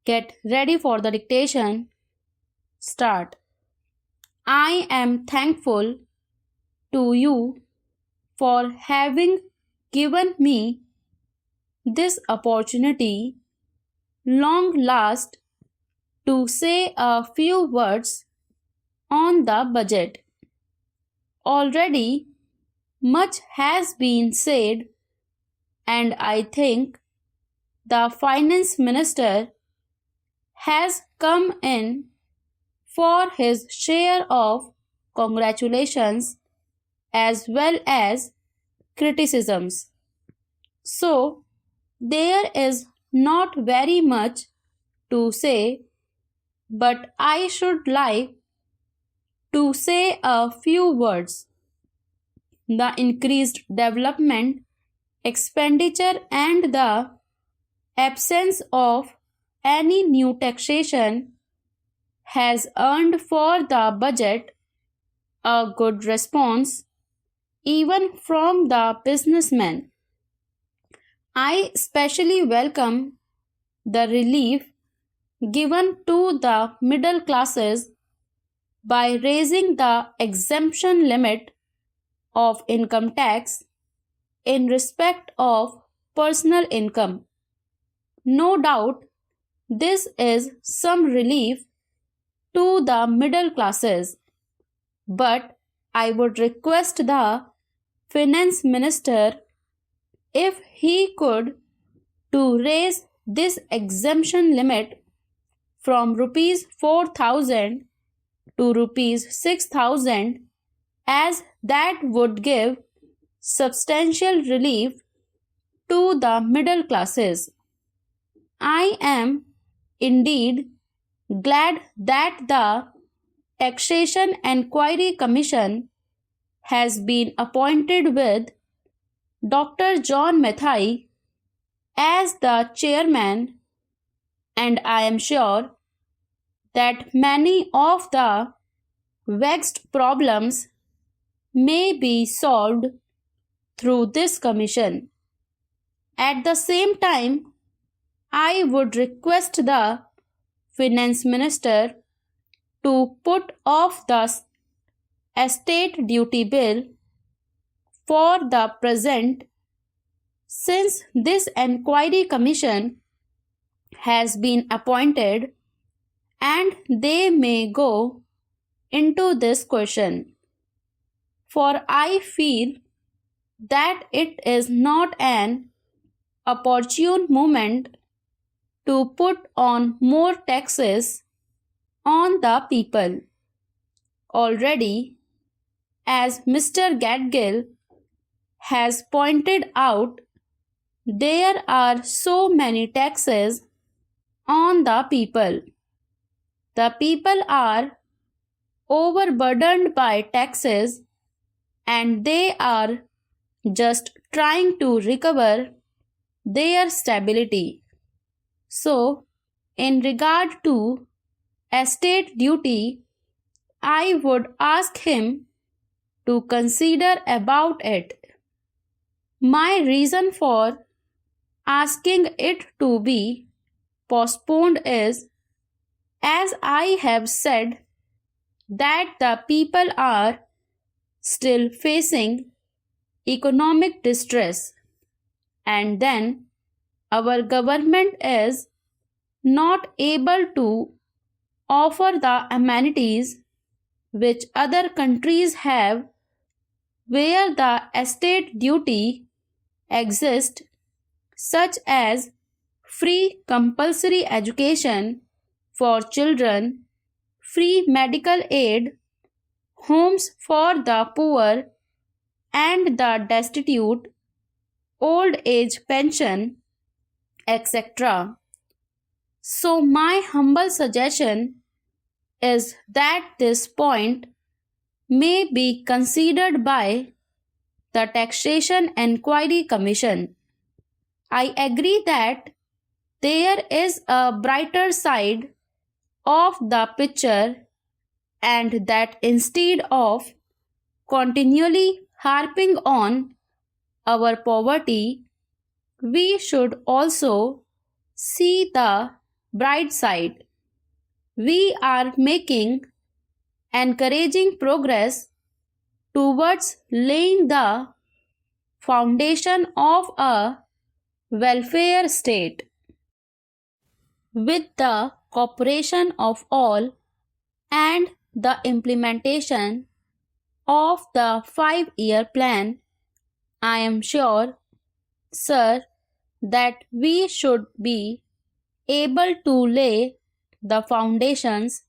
Get ready for the dictation. Start. I am thankful to you for having given me this opportunity, long last, to say a few words on the budget. Already, much has been said, and I think the Finance Minister has come in for his share of congratulations as well as criticisms. So, there is not very much to say, but I should like to say a few words. The increased development expenditure and the absence of any new taxation has earned for the budget a good response even from the businessmen. I especially welcome the relief given to the middle classes by raising the exemption limit of income tax in respect of personal income. No doubt, this is some relief to the middle classes, but I would request the Finance Minister, if he could, to raise this exemption limit from rupees 4,000 to rupees 6,000, as that would give substantial relief to the middle classes. I am indeed glad that the Taxation Enquiry Commission has been appointed with Dr. John Mathai as the chairman, and I am sure that many of the vexed problems may be solved through this commission. At the same time, I would request the Finance Minister to put off the estate duty bill for the present, since this enquiry commission has been appointed and they may go into this question. For I feel that it is not an opportune moment to put on more taxes on the people. Already, as Mr. Gadgil has pointed out, there are so many taxes on the people. The people are overburdened by taxes and they are just trying to recover their stability. So, in regard to estate duty, I would ask him to consider about it. My reason for asking it to be postponed is, as I have said, that the people are still facing economic distress, and then our government is not able to offer the amenities which other countries have, where the estate duty exists, such as free compulsory education for children, free medical aid, homes for the poor and the destitute, old age pension, etc. So my humble suggestion is that this point may be considered by the Taxation Enquiry Commission. I agree that there is a brighter side of the picture, and that instead of continually harping on our poverty, we should also see the bright side. We are making encouraging progress towards laying the foundation of a welfare state. With the cooperation of all and the implementation of the 5-year plan, I am sure, sir, that we should be able to lay the foundations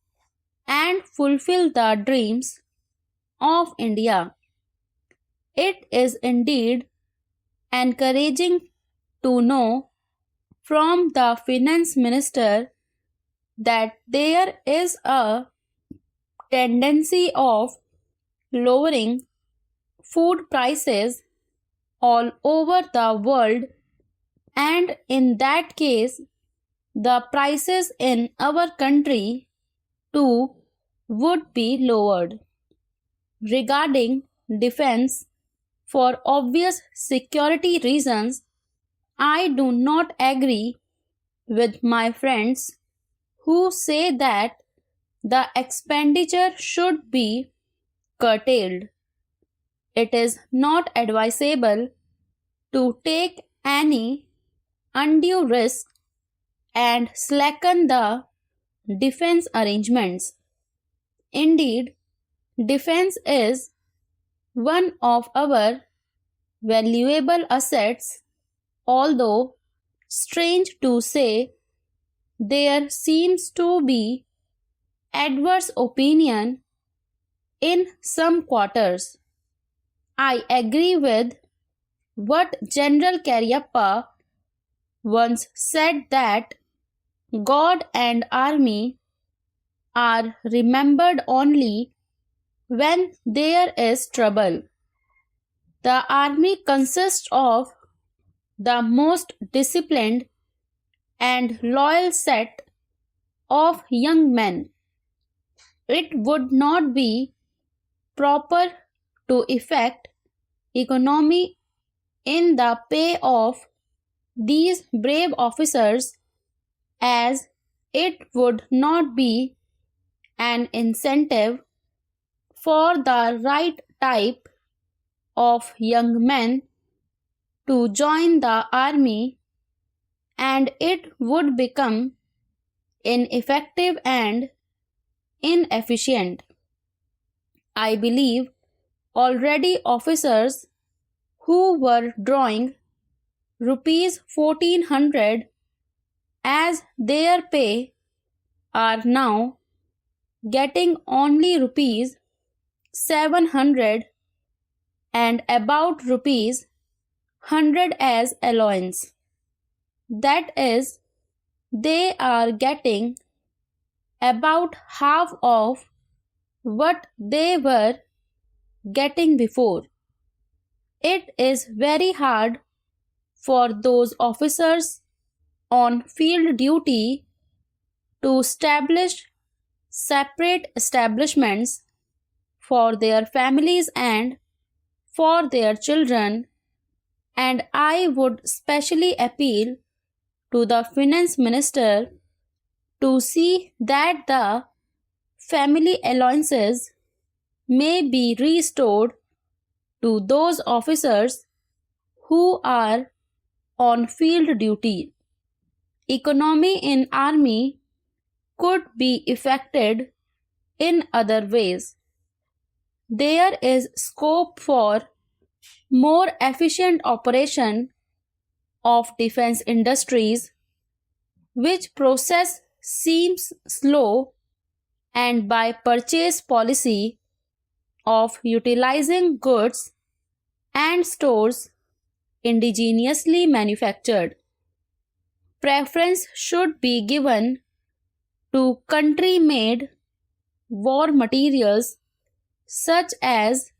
and fulfill the dreams of India. It is indeed encouraging to know from the finance minister that there is a tendency of lowering food prices all over the world, and in that case the prices in our country too would be lowered. Regarding defense, for obvious security reasons, I do not agree with my friends who say that the expenditure should be curtailed. It is not advisable to take any undue risk and slacken the defense arrangements. Indeed, defense is one of our valuable assets, although, strange to say, there seems to be adverse opinion in some quarters. I agree with what General Cariappa once said, that God and army are remembered only when there is trouble. The army consists of the most disciplined and loyal set of young men. It would not be proper to effect economy in the pay of these brave officers, as it would not be an incentive for the right type of young men to join the army, and it would become ineffective and inefficient. I believe already officers who were drawing rupees 1400 as their pay are now getting only rupees 700 and about rupees 100 as allowance. That is, they are getting about half of what they were getting before. It is very hard for those officers on field duty to establish separate establishments for their families and for their children, and I would specially appeal to the finance minister to see that the family allowances may be restored to those officers who are on field duty. Economy in army could be effected in other ways. There is scope for more efficient operation of defense industries, which process seems slow, and by purchase policy of utilizing goods and stores indigenously manufactured. Preference should be given to country-made war materials such as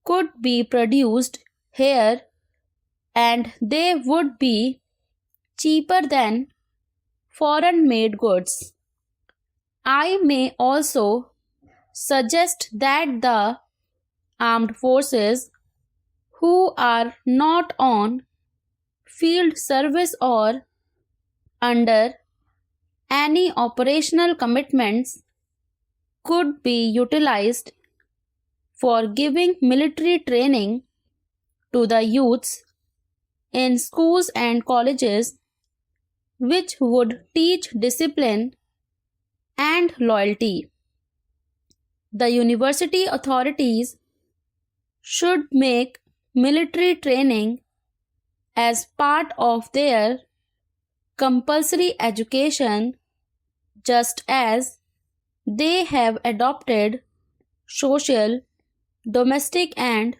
could be produced here, and they would be cheaper than foreign-made goods. I may also suggest that the armed forces who are not on field service or under Any operational commitments could be utilized for giving military training to the youths in schools and colleges, which would teach discipline and loyalty. The university authorities should make military training as part of their compulsory education, just as they have adopted social, domestic, and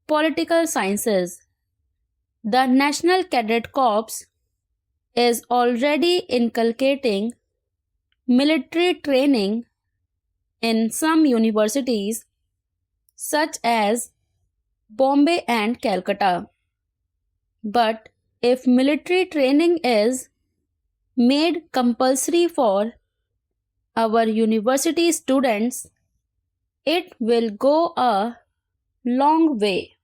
political sciences. The National Cadet Corps is already inculcating military training in some universities such as Bombay and Calcutta. But if military training is made compulsory for our university students, it will go a long way.